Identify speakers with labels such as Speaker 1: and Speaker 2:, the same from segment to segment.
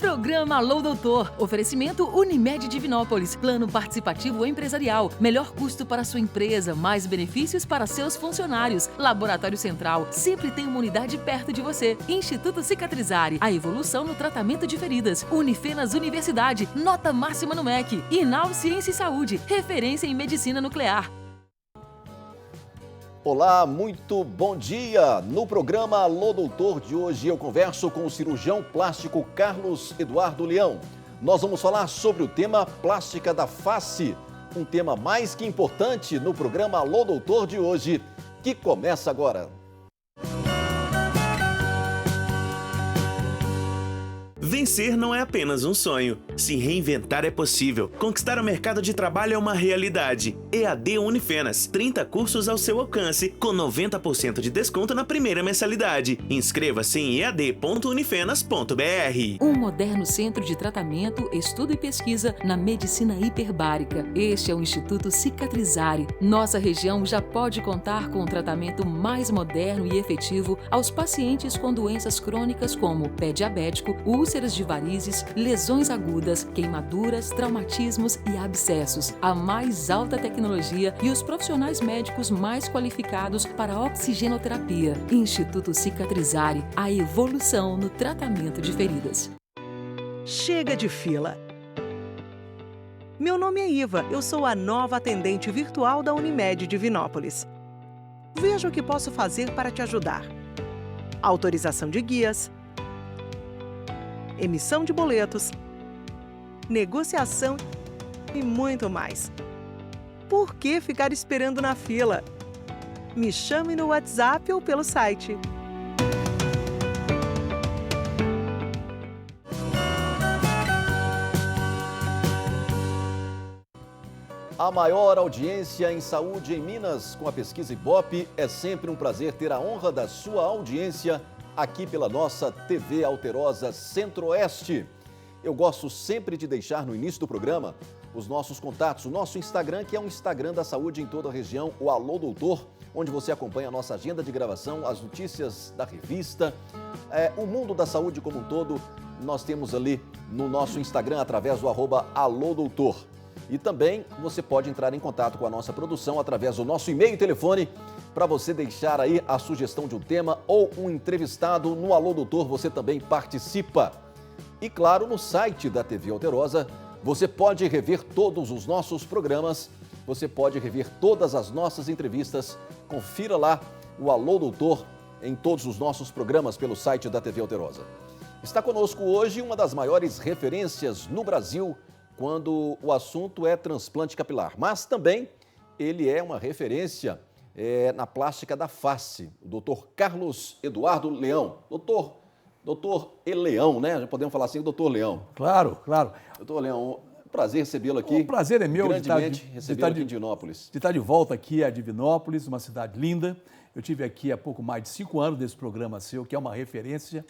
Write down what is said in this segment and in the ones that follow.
Speaker 1: Programa Alô Doutor. Oferecimento Unimed Divinópolis. Plano participativo empresarial. Melhor custo para sua empresa, mais benefícios para seus funcionários. Laboratório Central. Sempre tem uma unidade perto de você. Instituto Cicatrizare. A evolução no tratamento de feridas. Unifenas Universidade. Nota máxima no MEC. Inal Ciência e Saúde. Referência em medicina nuclear.
Speaker 2: Olá, muito bom dia! No programa Alô Doutor de hoje eu converso com o cirurgião plástico Carlos Eduardo Leão. Nós vamos falar sobre o tema plástica da face, um tema mais que importante no programa Alô Doutor de hoje, que começa agora.
Speaker 3: Vencer não é apenas um sonho. Se reinventar é possível. Conquistar o mercado de trabalho é uma realidade. EAD Unifenas, 30 cursos ao seu alcance, com 90% de desconto na primeira mensalidade. Inscreva-se em ead.unifenas.br.
Speaker 1: Um moderno centro de tratamento, estudo e pesquisa na medicina hiperbárica. Este é o Instituto Cicatrizare. Nossa região já pode contar com um tratamento mais moderno e efetivo aos pacientes com doenças crônicas como pé diabético, úlceras de varizes, lesões agudas, queimaduras, traumatismos e abscessos. A mais alta tecnologia e os profissionais médicos mais qualificados para a oxigenoterapia. Instituto Cicatrizare, a evolução no tratamento de feridas.
Speaker 4: Chega de fila! Meu nome é Iva, eu sou a nova atendente virtual da Unimed Divinópolis. Veja o que posso fazer para te ajudar. Autorização de guias, emissão de boletos, negociação e muito mais. Por que ficar esperando na fila? Me chame no WhatsApp ou pelo site.
Speaker 2: A maior audiência em saúde em Minas, com a pesquisa Ibope, é sempre um prazer ter a honra da sua audiência aqui pela nossa TV Alterosa Centro-Oeste. Eu gosto sempre de deixar no início do programa os nossos contatos, o nosso Instagram, que é um Instagram da saúde em toda a região, o Alô Doutor, onde você acompanha a nossa agenda de gravação, as notícias da revista, o mundo da saúde como um todo, nós temos ali no nosso Instagram através do @Alô Doutor. E também você pode entrar em contato com a nossa produção através do nosso e-mail e telefone para você deixar aí a sugestão de um tema ou um entrevistado no Alô Doutor, você também participa. E claro, no site da TV Alterosa, você pode rever todos os nossos programas, você pode rever todas as nossas entrevistas, confira lá o Alô Doutor em todos os nossos programas pelo site da TV Alterosa. Está conosco hoje uma das maiores referências no Brasil quando o assunto é transplante capilar, mas também ele é uma referência na plástica da face, o doutor Carlos Eduardo Leão. Doutor Leão, né? Já podemos falar assim, doutor Leão.
Speaker 5: Claro, claro.
Speaker 2: Doutor Leão, prazer recebê-lo aqui.
Speaker 5: O prazer é meu
Speaker 2: grandemente recebê-lo aqui em Divinópolis.
Speaker 5: De estar de volta aqui a Divinópolis, uma cidade linda. Eu tive aqui há pouco mais de 5 anos desse programa seu, que é uma referência.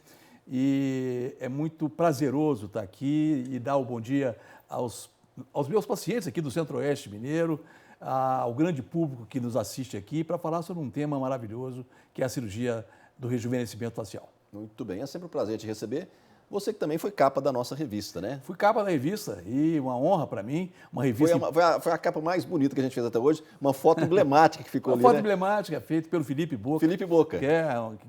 Speaker 5: E é muito prazeroso estar aqui e dar o bom dia aos meus pacientes aqui do Centro-Oeste Mineiro, ao grande público que nos assiste aqui, para falar sobre um tema maravilhoso, que é a cirurgia do rejuvenescimento facial.
Speaker 2: Muito bem, é sempre um prazer te receber. Você que também foi capa da nossa revista, né?
Speaker 5: Fui capa da revista e uma honra para mim, uma revista...
Speaker 2: Foi a capa mais bonita que a gente fez até hoje, uma foto emblemática que ficou ali,
Speaker 5: Uma foto
Speaker 2: né?
Speaker 5: emblemática feita pelo Felipe Boca.
Speaker 2: Felipe Boca.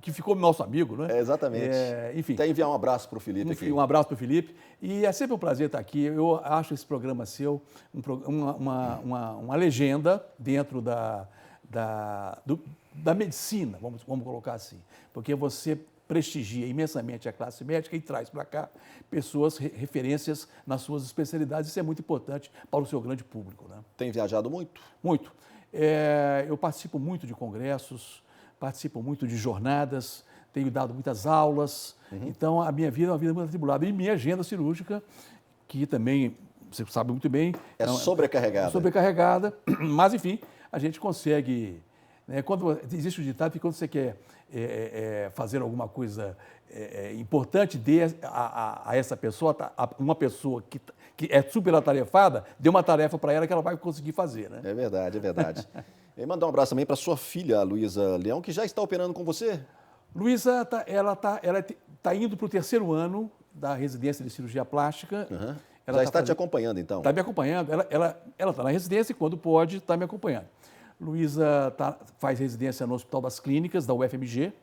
Speaker 5: Que ficou nosso amigo, né?
Speaker 2: Exatamente.
Speaker 5: Enfim.
Speaker 2: Até enviar um abraço para o Felipe aqui.
Speaker 5: Um abraço para o Felipe. E é sempre um prazer estar aqui. Eu acho esse programa seu uma legenda dentro da medicina, vamos colocar assim. Porque você prestigia imensamente a classe médica e traz para cá pessoas, referências nas suas especialidades. Isso é muito importante para o seu grande público, né?
Speaker 2: Tem viajado muito?
Speaker 5: Muito. Eu participo muito de congressos, participo muito de jornadas, tenho dado muitas aulas. Então, a minha vida é uma vida muito atribulada. E minha agenda cirúrgica, que também, você sabe muito bem...
Speaker 2: É sobrecarregada.
Speaker 5: Sobrecarregada, mas, enfim, a gente consegue... Quando existe o ditado que quando você quer fazer alguma coisa importante, dê a essa pessoa, uma pessoa que é super atarefada, dê uma tarefa para ela que ela vai conseguir fazer, né?
Speaker 2: É verdade, é verdade. E mandar um abraço também para sua filha, a Luísa Leão, que já está operando com você.
Speaker 5: Luísa, ela tá indo para o 3º ano da residência de cirurgia plástica.
Speaker 2: Uhum.
Speaker 5: Ela
Speaker 2: Já está te acompanhando, então?
Speaker 5: Está me acompanhando. Ela está na residência e, quando pode, está me acompanhando. Luísa faz residência no Hospital das Clínicas, da UFMG,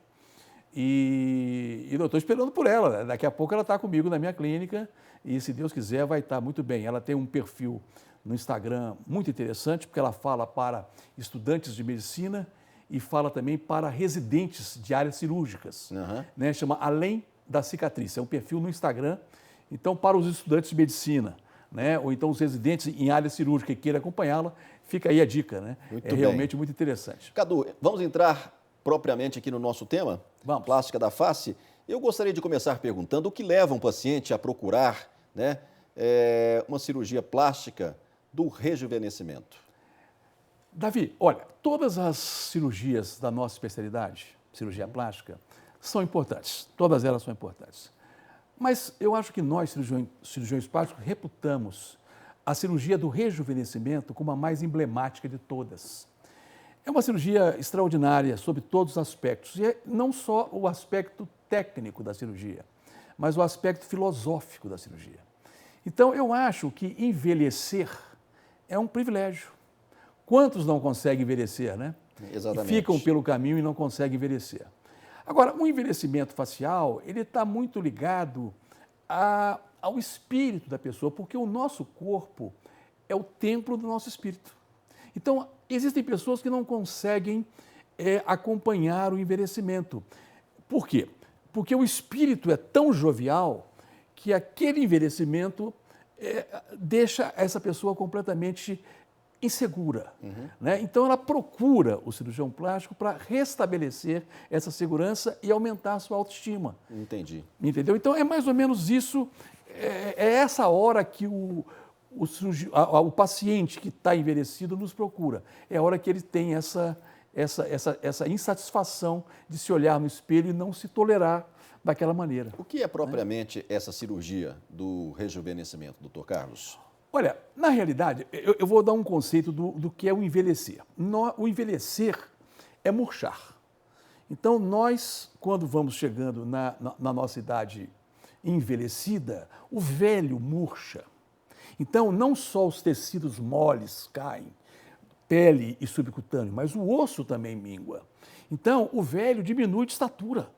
Speaker 5: e eu estou esperando por ela. Daqui a pouco ela está comigo na minha clínica e, se Deus quiser, vai estar muito bem. Ela tem um perfil no Instagram muito interessante, porque ela fala para estudantes de medicina e fala também para residentes de áreas cirúrgicas.
Speaker 2: Uhum.
Speaker 5: Né? Chama Além da Cicatriz. É um perfil no Instagram. Então, para os estudantes de medicina, né? Ou então os residentes em área cirúrgica que queiram acompanhá-la, fica aí a dica. Né?
Speaker 2: Muito
Speaker 5: realmente muito interessante.
Speaker 2: Cadu, vamos entrar propriamente aqui no nosso tema?
Speaker 5: Vamos.
Speaker 2: Plástica da face. Eu gostaria de começar perguntando o que leva um paciente a procurar, né, uma cirurgia plástica do rejuvenescimento.
Speaker 5: Davi, olha, todas as cirurgias da nossa especialidade, cirurgia plástica, são importantes. Todas elas são importantes. Mas eu acho que nós, cirurgiões plásticos, reputamos a cirurgia do rejuvenescimento como a mais emblemática de todas. É uma cirurgia extraordinária sob todos os aspectos, e não só o aspecto técnico da cirurgia, mas o aspecto filosófico da cirurgia. Então, eu acho que envelhecer é um privilégio. Quantos não conseguem envelhecer, né?
Speaker 2: Exatamente.
Speaker 5: E ficam pelo caminho e não conseguem envelhecer. Agora, o envelhecimento facial, ele está muito ligado ao espírito da pessoa, porque o nosso corpo é o templo do nosso espírito. Então, existem pessoas que não conseguem acompanhar o envelhecimento. Por quê? Porque o espírito é tão jovial que aquele envelhecimento deixa essa pessoa completamente insegura.
Speaker 2: Uhum.
Speaker 5: Né? Então, ela procura o cirurgião plástico para restabelecer essa segurança e aumentar a sua autoestima.
Speaker 2: Entendi.
Speaker 5: Entendeu? Então, é mais ou menos isso, é essa hora que o paciente que está envelhecido nos procura. É a hora que ele tem essa insatisfação de se olhar no espelho e não se tolerar daquela maneira.
Speaker 2: O que é propriamente essa cirurgia do rejuvenescimento, doutor Carlos?
Speaker 5: Olha, na realidade, eu vou dar um conceito do que é o envelhecer. O envelhecer é murchar. Então, nós, quando vamos chegando na nossa idade envelhecida, o velho murcha. Então, não só os tecidos moles caem, pele e subcutâneo, mas o osso também mingua. Então, o velho diminui de estatura,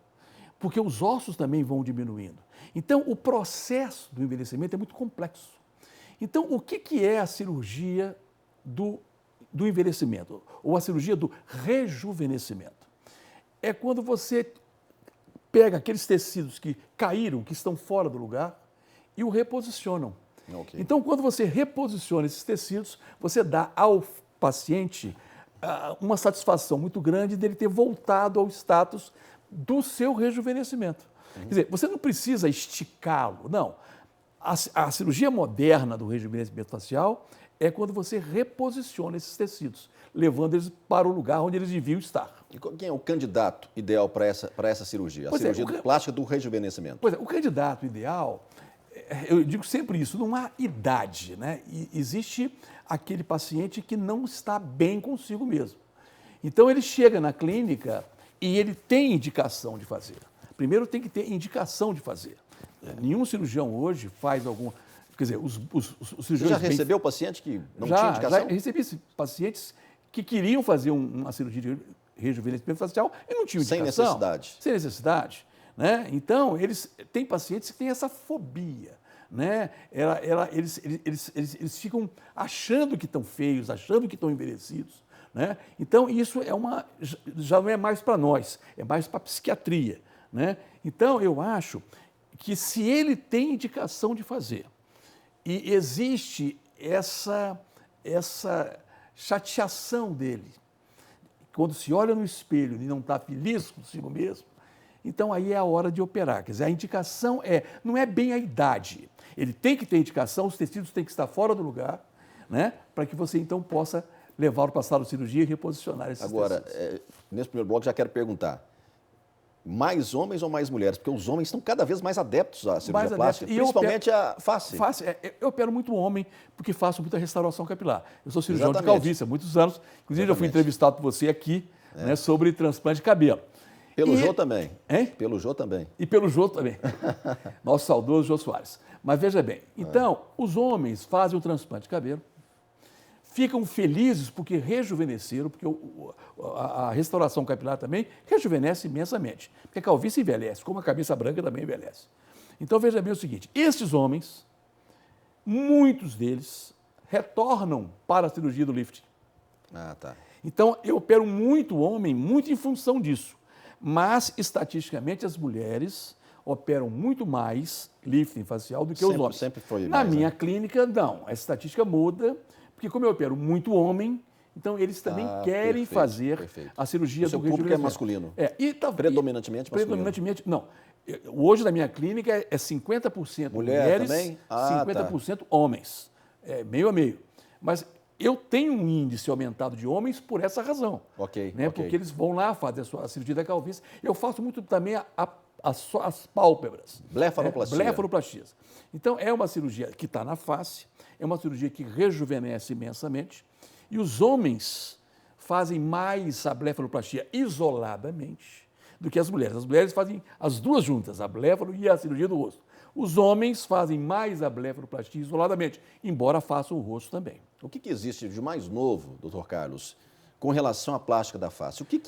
Speaker 5: porque os ossos também vão diminuindo. Então, o processo do envelhecimento é muito complexo. Então, o que é a cirurgia do envelhecimento, ou a cirurgia do rejuvenescimento? É quando você pega aqueles tecidos que caíram, que estão fora do lugar, e o reposicionam.
Speaker 2: Okay.
Speaker 5: Então, quando você reposiciona esses tecidos, você dá ao paciente uma satisfação muito grande dele ter voltado ao status do seu rejuvenescimento. Quer dizer, você não precisa esticá-lo, não. A cirurgia moderna do rejuvenescimento facial é quando você reposiciona esses tecidos, levando eles para o lugar onde eles deviam estar.
Speaker 2: E quem é o candidato ideal para essa cirurgia? A cirurgia plástica do rejuvenescimento.
Speaker 5: Pois é, o candidato ideal, eu digo sempre isso, não há idade, né? Existe aquele paciente que não está bem consigo mesmo. Então, ele chega na clínica e ele tem indicação de fazer. Primeiro, tem que ter indicação de fazer. Nenhum cirurgião hoje faz alguma... Quer dizer, os cirurgiões...
Speaker 2: Você já recebeu paciente que não tinha indicação?
Speaker 5: Já recebi pacientes que queriam fazer uma cirurgia de rejuvenescimento facial e não tinham indicação.
Speaker 2: Sem necessidade.
Speaker 5: Sem necessidade. Né? Então, tem pacientes que têm essa fobia. Né? Eles ficam achando que estão feios, achando que estão envelhecidos. Né? Então, isso já não é mais para nós, é mais para a psiquiatria. Né? Então, eu acho que se ele tem indicação de fazer e existe essa chateação dele, quando se olha no espelho e não está feliz consigo mesmo, então aí é a hora de operar. Quer dizer, a indicação não é bem a idade. Ele tem que ter indicação, os tecidos têm que estar fora do lugar, né, para que você então possa levar para a sala de cirurgia e reposicionar esses tecidos.
Speaker 2: Agora, nesse primeiro bloco já quero perguntar, mais homens ou mais mulheres? Porque os homens estão cada vez mais adeptos à cirurgia plástica, principalmente a face.
Speaker 5: Eu opero muito homem, porque faço muita restauração capilar. Eu sou cirurgião de
Speaker 2: Exatamente.
Speaker 5: calvície há muitos anos. Inclusive, eu fui entrevistado por você aqui, né, sobre transplante de cabelo.
Speaker 2: Pelo Jô também.
Speaker 5: Hein?
Speaker 2: Pelo Jô também.
Speaker 5: E pelo Jô também. Nosso saudoso Jô Soares. Mas veja bem, então, os homens fazem o transplante de cabelo, ficam felizes porque rejuvenesceram, porque a restauração capilar também rejuvenesce imensamente. Porque a calvície envelhece, como a cabeça branca também envelhece. Então, veja bem o seguinte, estes homens, muitos deles, retornam para a cirurgia do lifting.
Speaker 2: Ah, tá.
Speaker 5: Então, eu opero muito homem, muito em função disso. Mas, estatisticamente, as mulheres operam muito mais lifting facial do que os homens.
Speaker 2: Sempre foi
Speaker 5: Na
Speaker 2: mais,
Speaker 5: minha
Speaker 2: né?
Speaker 5: clínica, não. A estatística muda, porque como eu opero muito homem, então eles também querem fazer a cirurgia do
Speaker 2: seu público é masculino? Predominantemente masculino?
Speaker 5: Predominantemente, não. Hoje, na minha clínica, é 50% mulheres,
Speaker 2: também?
Speaker 5: 50% homens. É meio a meio. Mas eu tenho um índice aumentado de homens por essa razão.
Speaker 2: Ok.
Speaker 5: Porque eles vão lá fazer a cirurgia da calvície. Eu faço muito também as pálpebras.
Speaker 2: Blefaroplastia.
Speaker 5: Blefaroplastias. Então, é uma cirurgia que está na face, é uma cirurgia que rejuvenesce imensamente. E os homens fazem mais a blefaroplastia isoladamente do que as mulheres. As mulheres fazem as duas juntas, a blefaro e a cirurgia do rosto. Os homens fazem mais a blefaroplastia isoladamente, embora façam o rosto também.
Speaker 2: O que existe de mais novo, doutor Carlos, com relação à plástica da face? O que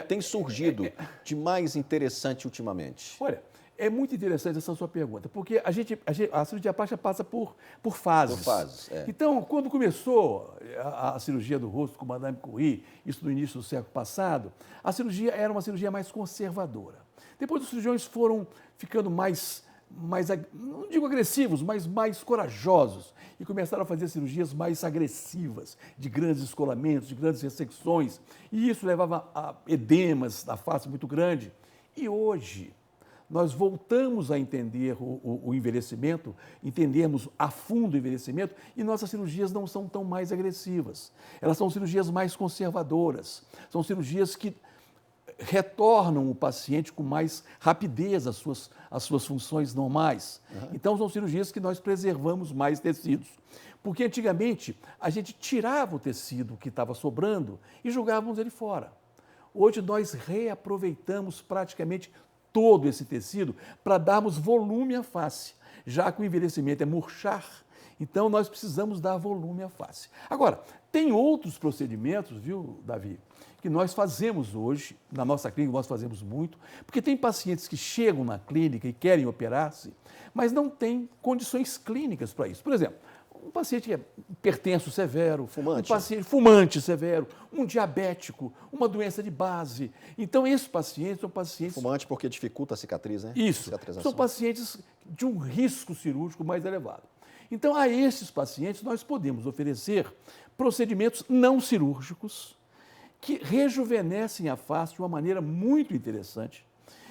Speaker 2: tem surgido de mais interessante ultimamente?
Speaker 5: Olha, é muito interessante essa sua pergunta, porque a cirurgia plástica passa por fases.
Speaker 2: Por fases, é.
Speaker 5: Então, quando começou a cirurgia do rosto com Madame Curie, isso no início do século passado, a cirurgia era uma cirurgia mais conservadora. Depois os cirurgiões foram ficando mais, não digo agressivos, mas mais corajosos e começaram a fazer cirurgias mais agressivas, de grandes descolamentos, de grandes ressecções, e isso levava a edemas da face muito grande. E hoje nós voltamos a entender o envelhecimento, entendermos a fundo o envelhecimento, e nossas cirurgias não são tão mais agressivas. Elas são cirurgias mais conservadoras, são cirurgias que retornam o paciente com mais rapidez às suas funções normais. Então, são cirurgias que nós preservamos mais tecidos. Porque antigamente a gente tirava o tecido que estava sobrando e jogávamos ele fora. Hoje nós reaproveitamos praticamente todo esse tecido para darmos volume à face, já que o envelhecimento é murchar, então nós precisamos dar volume à face. Agora, tem outros procedimentos, viu, Davi, que nós fazemos hoje, na nossa clínica nós fazemos muito, porque tem pacientes que chegam na clínica e querem operar-se, mas não têm condições clínicas para isso. Por exemplo, um paciente que é hipertenso severo,
Speaker 2: fumante.
Speaker 5: Um paciente fumante severo, um diabético, uma doença de base. Então, esses pacientes são pacientes...
Speaker 2: Fumante porque dificulta a cicatriz, né?
Speaker 5: Isso, são pacientes de um risco cirúrgico mais elevado. Então, a esses pacientes, nós podemos oferecer procedimentos não cirúrgicos que rejuvenescem a face de uma maneira muito interessante.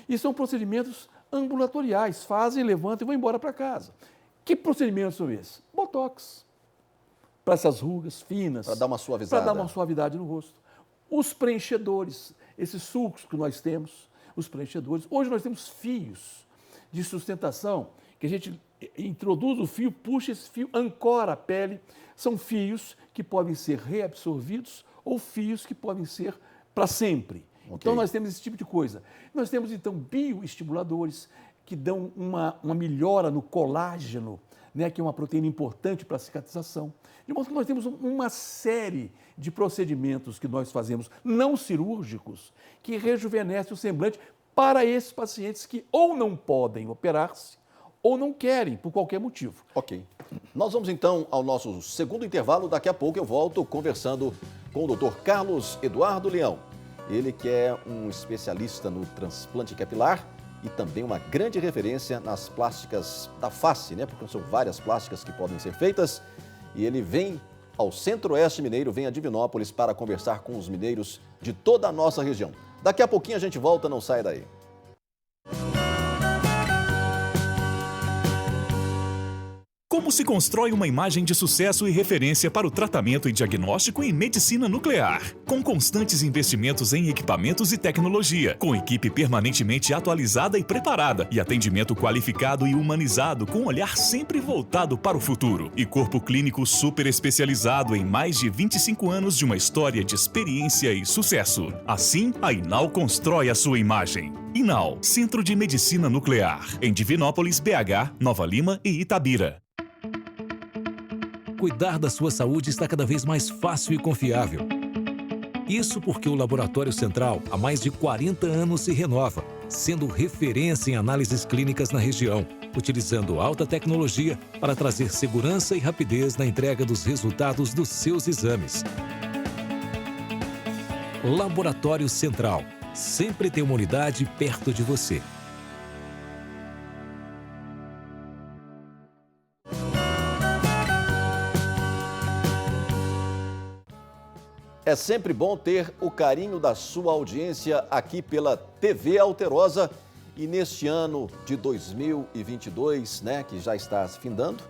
Speaker 5: E são procedimentos ambulatoriais, fazem, levantam e vão embora para casa. Que procedimentos são esses? Botox, para essas rugas finas.
Speaker 2: Para dar uma suavizada.
Speaker 5: Para dar uma suavidade no rosto. Os preenchedores, esses sulcos que nós temos, os preenchedores. Hoje nós temos fios de sustentação, que a gente introduz o fio, puxa esse fio, ancora a pele. São fios que podem ser reabsorvidos ou fios que podem ser para sempre. Okay. Então nós temos esse tipo de coisa. Nós temos então bioestimuladores, que dão uma melhora no colágeno, né, que é uma proteína importante para a cicatrização. De modo que nós temos uma série de procedimentos que nós fazemos não cirúrgicos que rejuvenescem o semblante para esses pacientes que ou não podem operar-se ou não querem, por qualquer motivo.
Speaker 2: Ok. Nós vamos então ao nosso segundo intervalo. Daqui a pouco eu volto conversando com o Dr. Carlos Eduardo Leão. Ele que é um especialista no transplante capilar e também uma grande referência nas plásticas da face, né? Porque são várias plásticas que podem ser feitas. E ele vem ao Centro-Oeste Mineiro, vem a Divinópolis para conversar com os mineiros de toda a nossa região. Daqui a pouquinho a gente volta, não sai daí.
Speaker 6: Como se constrói uma imagem de sucesso e referência para o tratamento e diagnóstico em medicina nuclear? Com constantes investimentos em equipamentos e tecnologia, com equipe permanentemente atualizada e preparada, e atendimento qualificado e humanizado com um olhar sempre voltado para o futuro, e corpo clínico super especializado em mais de 25 anos de uma história de experiência e sucesso. Assim, a Inal constrói a sua imagem. Inal, Centro de Medicina Nuclear, em Divinópolis, BH, Nova Lima e Itabira.
Speaker 7: Cuidar da sua saúde está cada vez mais fácil e confiável. Isso porque o Laboratório Central há mais de 40 anos se renova, sendo referência em análises clínicas na região, utilizando alta tecnologia para trazer segurança e rapidez na entrega dos resultados dos seus exames. Laboratório Central. Sempre tem uma unidade perto de você.
Speaker 2: É sempre bom ter o carinho da sua audiência aqui pela TV Alterosa. E neste ano de 2022, né, que já está se findando,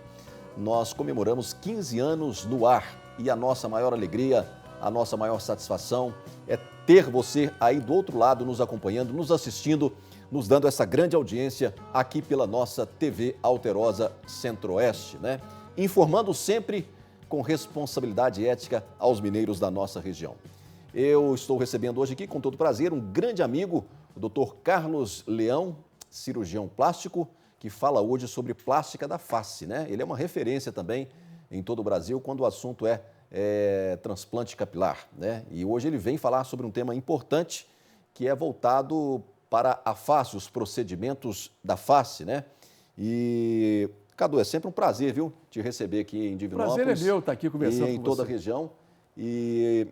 Speaker 2: nós comemoramos 15 anos no ar. E a nossa maior alegria, a nossa maior satisfação é ter você aí do outro lado nos acompanhando, nos assistindo, nos dando essa grande audiência aqui pela nossa TV Alterosa Centro-Oeste, né? Informando sempre com responsabilidade ética aos mineiros da nossa região. Eu estou recebendo hoje aqui, com todo prazer, um grande amigo, o Dr. Carlos Leão, cirurgião plástico, que fala hoje sobre plástica da face, né? Ele é uma referência também em todo o Brasil quando o assunto é transplante capilar, né? E hoje ele vem falar sobre um tema importante que é voltado para a face, os procedimentos da face, né? E Cadu, é sempre um prazer, viu, te receber aqui em Divinópolis.
Speaker 5: Prazer é meu estar aqui conversando com você.
Speaker 2: Em toda a região. E,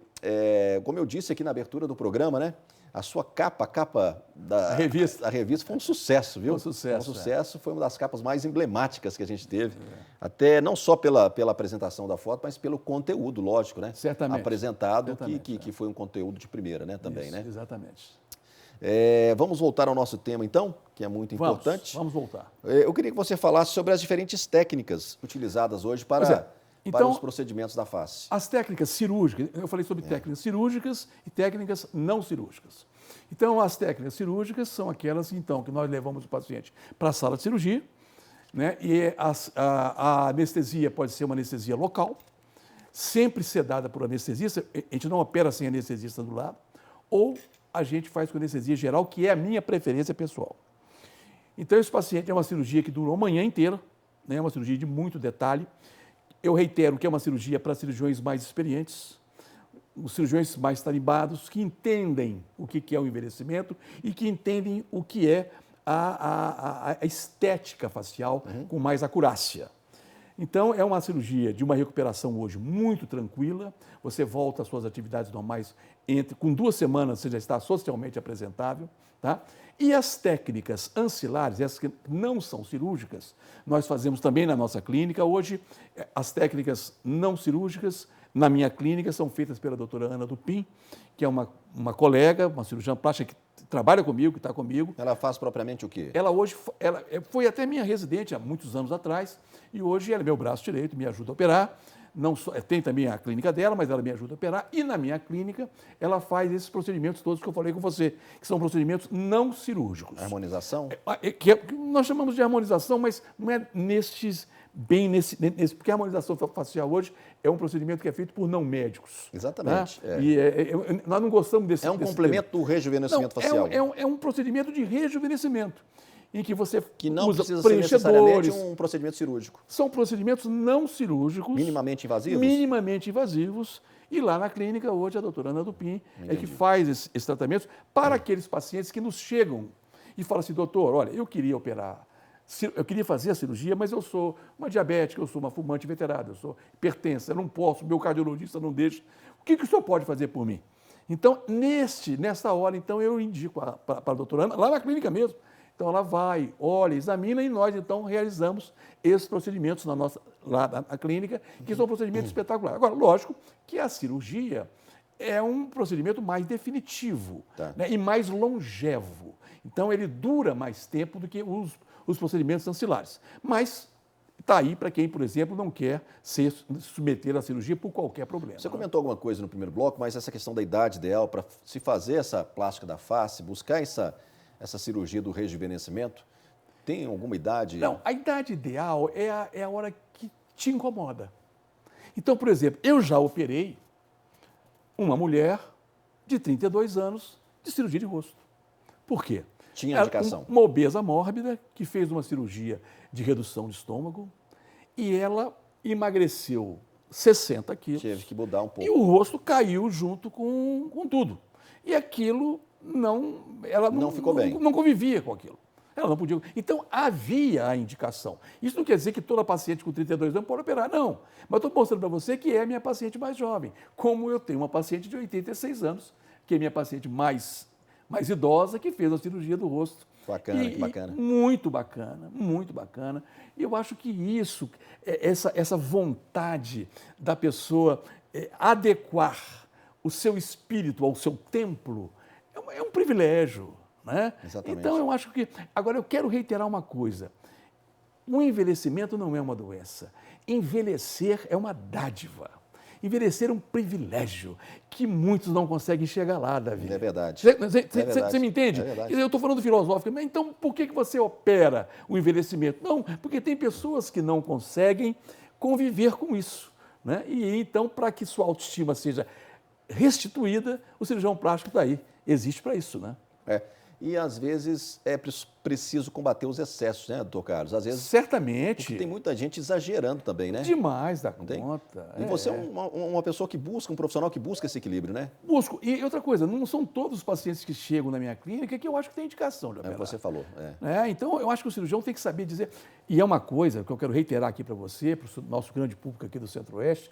Speaker 2: como eu disse aqui na abertura do programa, né, a sua capa, da revista foi um sucesso, viu?
Speaker 5: Foi um sucesso.
Speaker 2: Foi um sucesso, foi uma das capas mais emblemáticas que a gente teve. Até não só pela apresentação da foto, mas pelo conteúdo, lógico, né?
Speaker 5: Certamente.
Speaker 2: Apresentado, que foi um conteúdo de primeira, né, também,
Speaker 5: Isso,
Speaker 2: né?
Speaker 5: Exatamente.
Speaker 2: Vamos voltar ao nosso tema, então, que é muito importante.
Speaker 5: Vamos voltar.
Speaker 2: Eu queria que você falasse sobre as diferentes técnicas utilizadas hoje para os procedimentos da face.
Speaker 5: As técnicas cirúrgicas, eu falei sobre técnicas cirúrgicas e técnicas não cirúrgicas. Então, as técnicas cirúrgicas são aquelas, então, que nós levamos o paciente para a sala de cirurgia, né? E a anestesia pode ser uma anestesia local, sempre sedada por anestesista, a gente não opera sem anestesista do lado, ou a gente faz com anestesia geral, que é a minha preferência pessoal. Então, esse paciente é uma cirurgia que dura uma manhã inteira, né? É uma cirurgia de muito detalhe. Eu reitero que é uma cirurgia para cirurgiões mais experientes, os cirurgiões mais tarimbados, que entendem o que é o envelhecimento e que entendem o que é a estética facial com mais acurácia. Então, é uma cirurgia de uma recuperação hoje muito tranquila, você volta às suas atividades normais, com 2 semanas você já está socialmente apresentável, tá? E as técnicas ancilares, essas que não são cirúrgicas, nós fazemos também na nossa clínica. Hoje, as técnicas não cirúrgicas, na minha clínica, são feitas pela doutora Ana Dupin, que é uma colega, uma cirurgiã plástica que trabalha comigo, que está comigo.
Speaker 2: Ela faz propriamente o quê?
Speaker 5: Ela hoje foi até minha residente há muitos anos atrás, e hoje ela é meu braço direito, me ajuda a operar. Não só, tem também a clínica dela, mas ela me ajuda a operar. E na minha clínica, ela faz esses procedimentos todos que eu falei com você, que são procedimentos não cirúrgicos.
Speaker 2: Harmonização?
Speaker 5: Que nós chamamos de harmonização, mas não é porque a harmonização facial hoje é um procedimento que é feito por não médicos.
Speaker 2: Exatamente.
Speaker 5: Tá? E nós não gostamos desse.
Speaker 2: É um complemento do rejuvenescimento facial.
Speaker 5: É um procedimento de rejuvenescimento, em que você
Speaker 2: não
Speaker 5: usa
Speaker 2: precisa ser necessariamente um procedimento cirúrgico.
Speaker 5: São procedimentos não cirúrgicos.
Speaker 2: Minimamente invasivos?
Speaker 5: Minimamente invasivos. E lá na clínica, hoje, a doutora Ana Dupin é que faz esses tratamentos para aqueles pacientes que nos chegam e falam assim: doutor, olha, eu queria operar, eu queria fazer a cirurgia, mas eu sou uma diabética, eu sou uma fumante veterada, eu sou hipertensa, eu não posso, meu cardiologista não deixa. O que o senhor pode fazer por mim? Então, nesta hora, então, eu indico para a doutora Ana, lá na clínica mesmo. Então, ela vai, olha, examina e nós, então, realizamos esses procedimentos lá na clínica, que são procedimentos espetaculares. Agora, lógico que a cirurgia é um procedimento mais definitivo, né, e mais longevo. Então, ele dura mais tempo do que os procedimentos ancilares. Mas está aí para quem, por exemplo, não quer se submeter à cirurgia por qualquer problema.
Speaker 2: Você comentou alguma coisa no primeiro bloco, mas essa questão da idade ideal para se fazer essa plástica da face, buscar essa cirurgia do rejuvenescimento, tem alguma idade?
Speaker 5: Não, a idade ideal é a hora que te incomoda. Então, por exemplo, eu já operei uma mulher de 32 anos de cirurgia de rosto. Por quê?
Speaker 2: Tinha indicação.
Speaker 5: Uma obesa mórbida que fez uma cirurgia de redução de estômago e ela emagreceu 60 quilos.
Speaker 2: Teve que mudar um pouco.
Speaker 5: E o rosto caiu junto com tudo. E aquilo ela
Speaker 2: não ficou bem.
Speaker 5: Não convivia com aquilo. Ela não podia. Então, havia a indicação. Isso não quer dizer que toda paciente com 32 anos pode operar, não. Mas estou mostrando para você que é a minha paciente mais jovem. Como eu tenho uma paciente de 86 anos, que é minha paciente mais idosa, que fez a cirurgia do rosto.
Speaker 2: Bacana, que bacana.
Speaker 5: Muito bacana, muito bacana. E eu acho que isso, essa vontade da pessoa adequar o seu espírito ao seu templo, é um privilégio. Né?
Speaker 2: Exatamente.
Speaker 5: Então, eu acho que... Agora, eu quero reiterar uma coisa. O envelhecimento não é uma doença. Envelhecer é uma dádiva. Envelhecer é um privilégio que muitos não conseguem chegar lá, Davi.
Speaker 2: É verdade.
Speaker 5: Você me entende?
Speaker 2: É verdade.
Speaker 5: Eu estou falando filosófico, mas então por que você opera o envelhecimento? Não, porque tem pessoas que não conseguem conviver com isso. Né? E então, para que sua autoestima seja restituída, o cirurgião plástico está aí. Existe para isso, né?
Speaker 2: E, às vezes, é preciso combater os excessos, né, doutor Carlos? Às vezes,
Speaker 5: certamente.
Speaker 2: Porque tem muita gente exagerando também, né?
Speaker 5: Demais da conta.
Speaker 2: E você é uma pessoa que busca, um profissional que busca esse equilíbrio, né?
Speaker 5: Busco. E outra coisa, não são todos os pacientes que chegam na minha clínica que eu acho que tem indicação de operar.
Speaker 2: Você falou.
Speaker 5: Então, eu acho que o cirurgião tem que saber dizer... E é uma coisa que eu quero reiterar aqui para você, para o nosso grande público aqui do Centro-Oeste,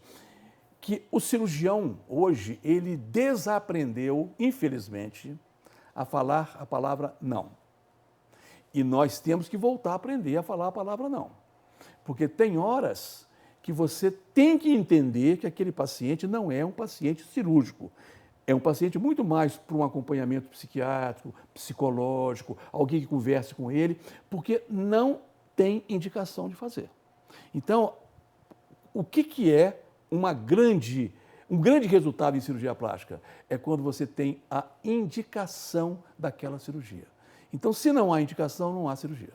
Speaker 5: que o cirurgião, hoje, ele desaprendeu, infelizmente, a falar a palavra não. E nós temos que voltar a aprender a falar a palavra não. Porque tem horas que você tem que entender que aquele paciente não é um paciente cirúrgico. É um paciente muito mais para um acompanhamento psiquiátrico, psicológico, alguém que converse com ele, porque não tem indicação de fazer. Então, o que é um grande resultado em cirurgia plástica? É quando você tem a indicação daquela cirurgia. Então, se não há indicação, não há cirurgia.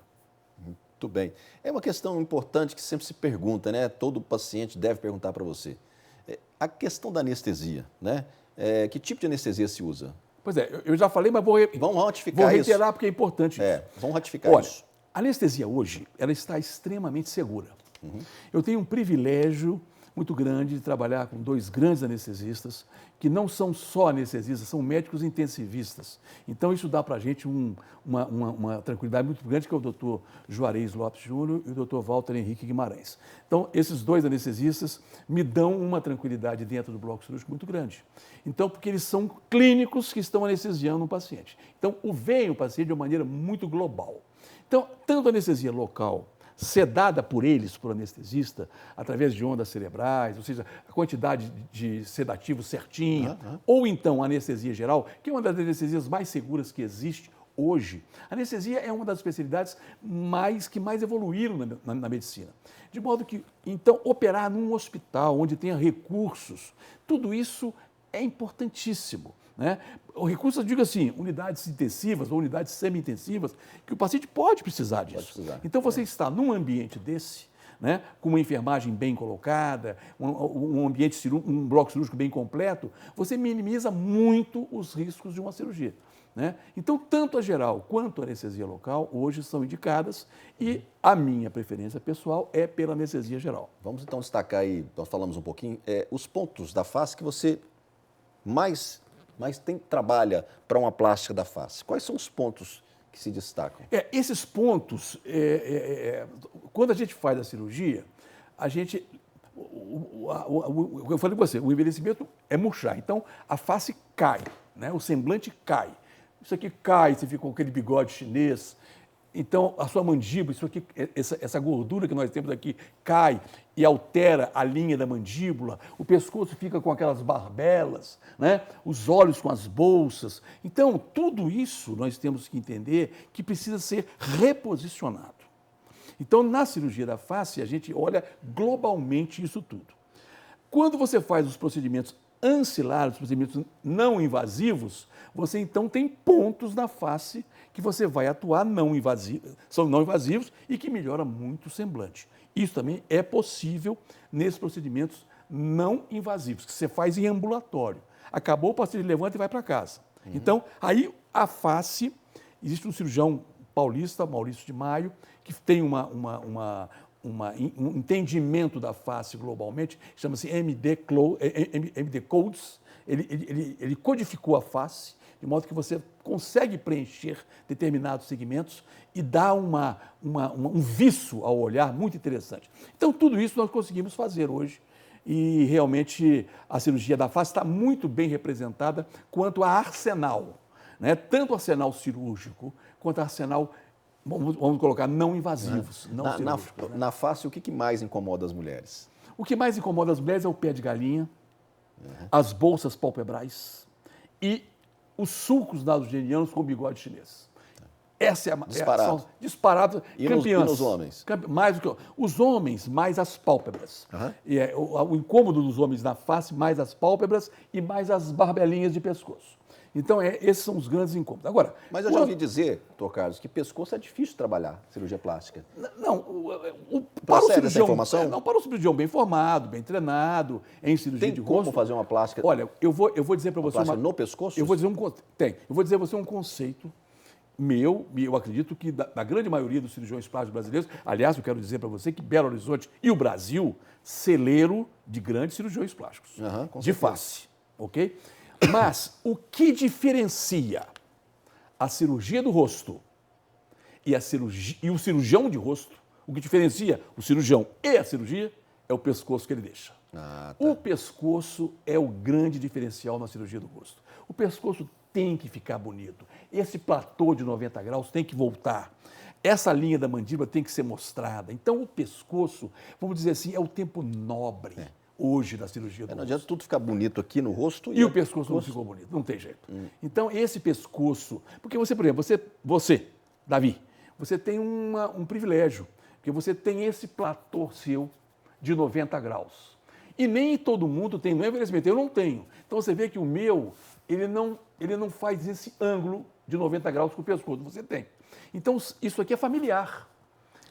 Speaker 2: Muito bem. É uma questão importante que sempre se pergunta, né? Todo paciente deve perguntar para você. A questão da anestesia, né? Que tipo de anestesia se usa?
Speaker 5: Pois é, eu já falei, mas
Speaker 2: vamos ratificar
Speaker 5: vou reiterar isso. Porque é importante isso.
Speaker 2: Vamos ratificar isso.
Speaker 5: A anestesia hoje, ela está extremamente segura. Eu tenho um privilégio muito grande de trabalhar com 2 grandes anestesistas, que não são só anestesistas, são médicos intensivistas. Então, isso dá para a gente uma tranquilidade muito grande, que é o doutor Juarez Lopes Júnior e o doutor Walter Henrique Guimarães. Então, esses 2 anestesistas me dão uma tranquilidade dentro do bloco cirúrgico muito grande. Então, porque eles são clínicos que estão anestesiando um paciente. Então, veem o paciente de uma maneira muito global. Então, tanto a anestesia local, sedada por eles, por anestesista, através de ondas cerebrais, ou seja, a quantidade de sedativo certinha, ou então a anestesia geral, que é uma das anestesias mais seguras que existe hoje. A anestesia é uma das especialidades que mais evoluíram na medicina. De modo que, então, operar num hospital onde tenha recursos, tudo isso é importantíssimo. Né? O recurso, eu digo assim, unidades intensivas ou unidades semi-intensivas, que o paciente pode precisar disso. Então, você está num ambiente desse, né, com uma enfermagem bem colocada, um bloco cirúrgico bem completo, você minimiza muito os riscos de uma cirurgia. Né? Então, tanto a geral quanto a anestesia local, hoje são indicadas e a minha preferência pessoal é pela anestesia geral.
Speaker 2: Vamos então destacar aí, nós falamos um pouquinho, os pontos da face que você mais trabalha para uma plástica da face. Quais são os pontos que se destacam?
Speaker 5: Esses pontos, quando a gente faz a cirurgia, eu falei com você, o envelhecimento é murchar, então a face cai, né? O semblante cai. Isso aqui cai, você fica com aquele bigode chinês. Então, a sua mandíbula, isso aqui, essa gordura que nós temos aqui cai e altera a linha da mandíbula, o pescoço fica com aquelas barbelas, né? Os olhos com as bolsas. Então, tudo isso nós temos que entender que precisa ser reposicionado. Então, na cirurgia da face, a gente olha globalmente isso tudo. Quando você faz os procedimentos ancilares, os procedimentos não invasivos, você então tem pontos na face que você vai atuar são não invasivos e que melhora muito o semblante. Isso também é possível nesses procedimentos não invasivos, que você faz em ambulatório. Acabou, o paciente levanta e vai para casa. Então, aí a face, existe um cirurgião paulista, Maurício de Maio, que tem um entendimento da face globalmente, chama-se MD Codes. Ele codificou a face, de modo que você consegue preencher determinados segmentos e dá um viço ao olhar muito interessante. Então, tudo isso nós conseguimos fazer hoje e realmente a cirurgia da face está muito bem representada quanto a arsenal, né? Tanto arsenal cirúrgico quanto arsenal, vamos colocar, não invasivos.
Speaker 2: Na face, o que mais incomoda as mulheres?
Speaker 5: O que mais incomoda as mulheres é o pé de galinha, as bolsas palpebrais e os sulcos nasogenianos com bigode chinês. Essa é
Speaker 2: disparado.
Speaker 5: São disparados, campeãs.
Speaker 2: E nos homens?
Speaker 5: Mais do que os homens, mais as pálpebras. E o incômodo dos homens na face, mais as pálpebras e mais as barbelinhas de pescoço. Então, esses são os grandes incômodos. Agora,
Speaker 2: mas eu já ouvi dizer, Dr. Carlos, que pescoço é difícil de trabalhar, cirurgia plástica.
Speaker 5: Não,
Speaker 2: para o cirurgião, essa informação?
Speaker 5: Não, para o cirurgião bem formado, bem treinado, em cirurgia de rosto.
Speaker 2: Tem como fazer uma plástica?
Speaker 5: Olha, eu vou dizer para você
Speaker 2: no pescoço?
Speaker 5: Eu vou dizer a você um conceito meu, e eu acredito que da grande maioria dos cirurgiões plásticos brasileiros, aliás, eu quero dizer para você que Belo Horizonte e o Brasil, celeiro de grandes cirurgiões plásticos, de face, ok? Mas o que diferencia a cirurgia do rosto e o cirurgião de rosto, o que diferencia o cirurgião e a cirurgia é o pescoço que ele deixa. O pescoço é o grande diferencial na cirurgia do rosto. O pescoço tem que ficar bonito. Esse platô de 90 graus tem que voltar. Essa linha da mandíbula tem que ser mostrada. Então, o pescoço, vamos dizer assim, é o tempo nobre hoje da cirurgia do rosto.
Speaker 2: Não adianta tudo ficar bonito aqui no rosto.
Speaker 5: E o pescoço não ficou bonito, não tem jeito. Então, esse pescoço... Porque você, por exemplo, você Davi, você tem um privilégio, porque você tem esse platô seu de 90 graus. E nem todo mundo tem, não é envelhecimento, eu não tenho. Então, você vê que o meu, ele não faz esse ângulo de 90 graus com o pescoço, você tem. Então, isso aqui é familiar.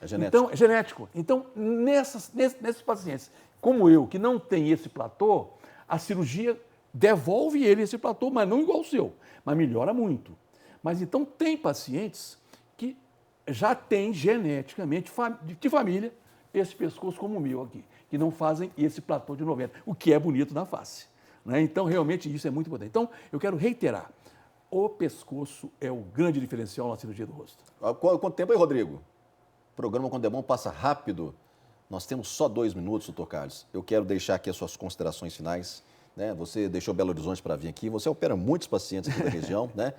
Speaker 2: É genético.
Speaker 5: Então, é genético. Então, nesses pacientes, como eu, que não tem esse platô, a cirurgia devolve ele esse platô, mas não igual ao seu, mas melhora muito. Mas então, tem pacientes que já têm geneticamente, de família, esse pescoço como o meu aqui, que não fazem esse platô de 90, o que é bonito na face. Né? Então, realmente, isso é muito importante. Então, eu quero reiterar, o pescoço é o grande diferencial na cirurgia do rosto.
Speaker 2: Quanto tempo aí, Rodrigo? O programa Quando é Bom passa rápido. Nós temos só 2 minutos, doutor Carlos. Eu quero deixar aqui as suas considerações finais. Né? Você deixou Belo Horizonte para vir aqui, você opera muitos pacientes aqui da região. Né?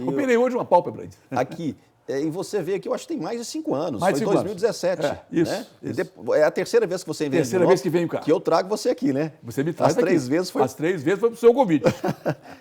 Speaker 5: Operei hoje uma pálpebra.
Speaker 2: Aqui. E você veio aqui, eu acho que tem mais de 5 anos.
Speaker 5: Mais de 5
Speaker 2: Foi em 2017.
Speaker 5: anos. Isso,
Speaker 2: né?
Speaker 5: isso.
Speaker 2: É a terceira vez que você vem.
Speaker 5: Terceira vez que venho cá.
Speaker 2: Que eu trago você aqui, né?
Speaker 5: Você me traz
Speaker 2: As 3 vezes foi...
Speaker 5: As 3 vezes foi pro seu convite.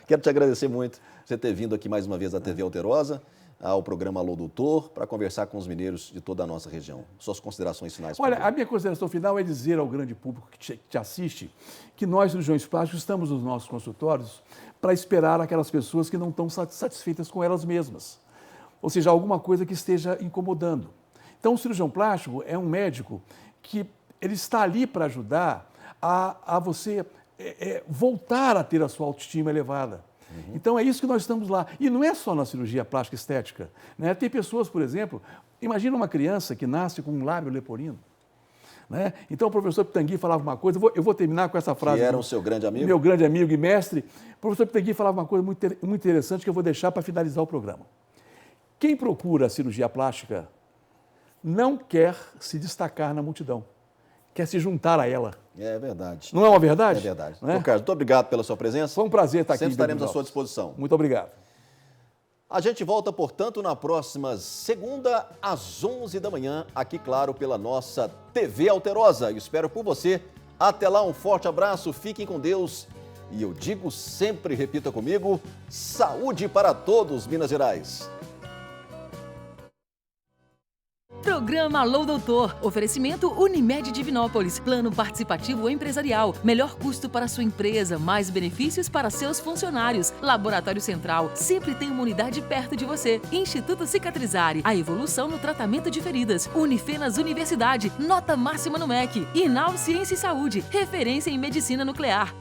Speaker 2: Quero te agradecer muito por você ter vindo aqui mais uma vez à TV Alterosa, ao programa Alô Doutor, para conversar com os mineiros de toda a nossa região. Suas considerações finais.
Speaker 5: Olha, a minha consideração final é dizer ao grande público que te assiste que nós, cirurgiões plásticos, estamos nos nossos consultórios para esperar aquelas pessoas que não estão satisfeitas com elas mesmas. Ou seja, alguma coisa que esteja incomodando. Então, o cirurgião plástico é um médico que ele está ali para ajudar a você voltar a ter a sua autoestima elevada. Então, é isso que nós estamos lá. E não é só na cirurgia plástica estética. Né? Tem pessoas, por exemplo, imagina uma criança que nasce com um lábio leporino. Né? Então, o professor Pitangui falava uma coisa, eu vou terminar com essa frase.
Speaker 2: Que era o seu grande amigo?
Speaker 5: Meu grande amigo e mestre. O professor Pitangui falava uma coisa muito interessante que eu vou deixar para finalizar o programa. Quem procura a cirurgia plástica não quer se destacar na multidão, quer se juntar a ela.
Speaker 2: É verdade.
Speaker 5: Não é uma verdade?
Speaker 2: É verdade.
Speaker 5: Né?
Speaker 2: Doutor Carlos, muito obrigado pela sua presença.
Speaker 5: Foi um prazer estar aqui.
Speaker 2: Sempre estaremos à sua disposição.
Speaker 5: Muito obrigado.
Speaker 2: A gente volta, portanto, na próxima segunda, às 11 da manhã, aqui, claro, pela nossa TV Alterosa. Eu espero por você. Até lá, um forte abraço, fiquem com Deus. E eu digo sempre, repita comigo, saúde para todos, Minas Gerais.
Speaker 1: Programa Alô Doutor. Oferecimento Unimed Divinópolis. Plano participativo empresarial. Melhor custo para sua empresa, mais benefícios para seus funcionários. Laboratório Central. Sempre tem uma unidade perto de você. Instituto Cicatrizare. A evolução no tratamento de feridas. Unifenas Universidade. Nota máxima no MEC. Inal Ciência e Saúde. Referência em medicina nuclear.